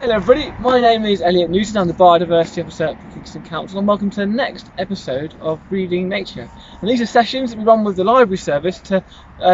Hello everybody, my name is Elliot Newton, I'm the Biodiversity Officer for Kingston Council, and welcome to the next episode of Reading Nature. And these are sessions that we run with the Library Service to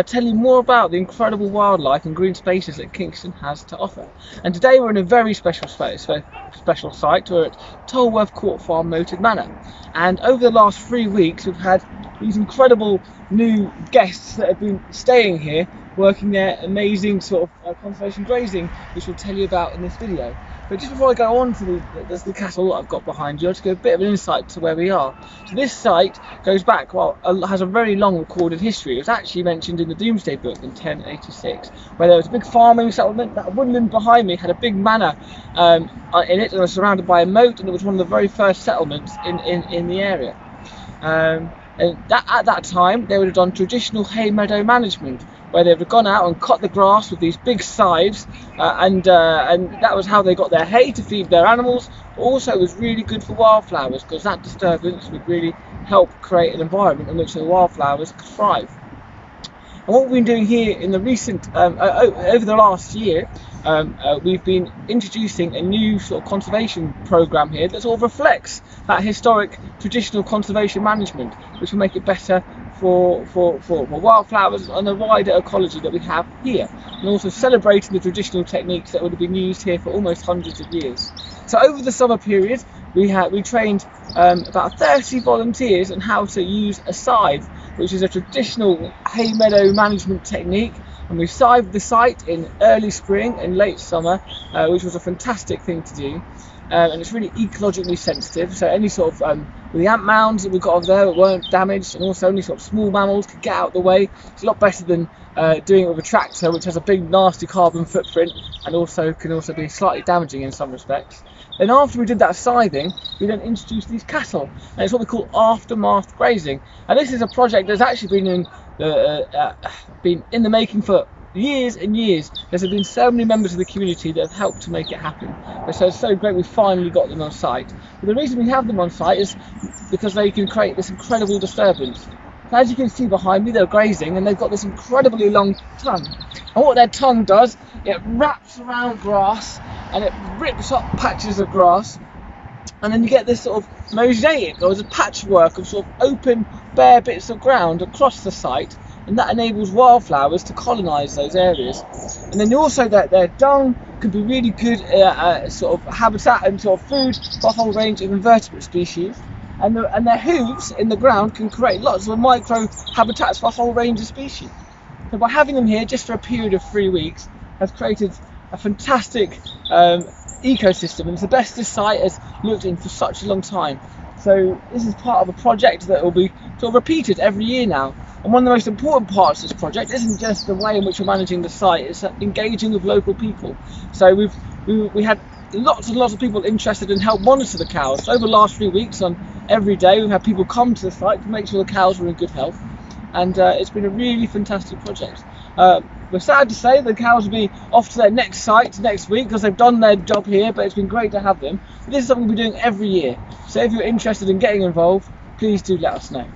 tell you more about the incredible wildlife and green spaces that Kingston has to offer. And today we're in a very special site. We're at Tolworth Court Farm Moated Manor. And over the last 3 weeks we've had these incredible new guests that have been staying here, working their amazing sort of conservation grazing, which we'll tell you about in this video. But just before I go on to the castle that I've got behind you, I'll just give a bit of an insight to where we are. So this site goes back, has a very long recorded history. It was actually mentioned in the Domesday Book in 1086, where there was a big farming settlement. That woodland behind me had a big manor in it, and was surrounded by a moat, and it was one of the very first settlements in the area. And at that time, they would have done traditional hay meadow management, where they would have gone out and cut the grass with these big scythes, and that was how they got their hay to feed their animals. But also, it was really good for wildflowers, because that disturbance would really help create an environment in which the wildflowers could thrive. And what we've been doing here in the recent, over the last year, we've been introducing a new sort of conservation program here that sort of reflects that historic traditional conservation management, which will make it better for wildflowers and the wider ecology that we have here, and also celebrating the traditional techniques that would have been used here for almost hundreds of years. So over the summer period, we trained about 30 volunteers on how to use a scythe, which is a traditional hay meadow management technique. And we scythed the site in early spring and late summer, which was a fantastic thing to do. And it's really ecologically sensitive, so any sort of the ant mounds that we've got over there weren't damaged, and also any sort of small mammals could get out of the way. It's a lot better than doing it with a tractor, which has a big nasty carbon footprint and can also be slightly damaging in some respects. Then after we did that scything, we then introduced these cattle, and it's what we call aftermath grazing. And this is a project that's actually been in the making for years and years. There's been so many members of the community that have helped to make it happen. So it's so great we finally got them on site. But the reason we have them on site is because they can create this incredible disturbance. So as you can see behind me, they're grazing, and they've got this incredibly long tongue. And what their tongue does, it wraps around grass and it rips up patches of grass. And then you get this sort of mosaic, or a patchwork of sort of open, bare bits of ground across the site, and that enables wildflowers to colonise those areas. And then also their dung could be really good sort of habitat and sort of food for a whole range of invertebrate species. And their hooves in the ground can create lots of micro habitats for a whole range of species. So by having them here just for a period of 3 weeks has created a fantastic ecosystem, and it's the best this site has looked in for such a long time. So this is part of a project that will be sort of repeated every year now. And one of the most important parts of this project isn't just the way in which we're managing the site, it's engaging with local people. So we had lots and lots of people interested in help monitor the cows. So over the last 3 weeks, on every day we've had people come to the site to make sure the cows were in good health. And it's been a really fantastic project. We're sad to say the cows will be off to their next site next week because they've done their job here, but it's been great to have them. But this is something we'll be doing every year. So if you're interested in getting involved, please do let us know.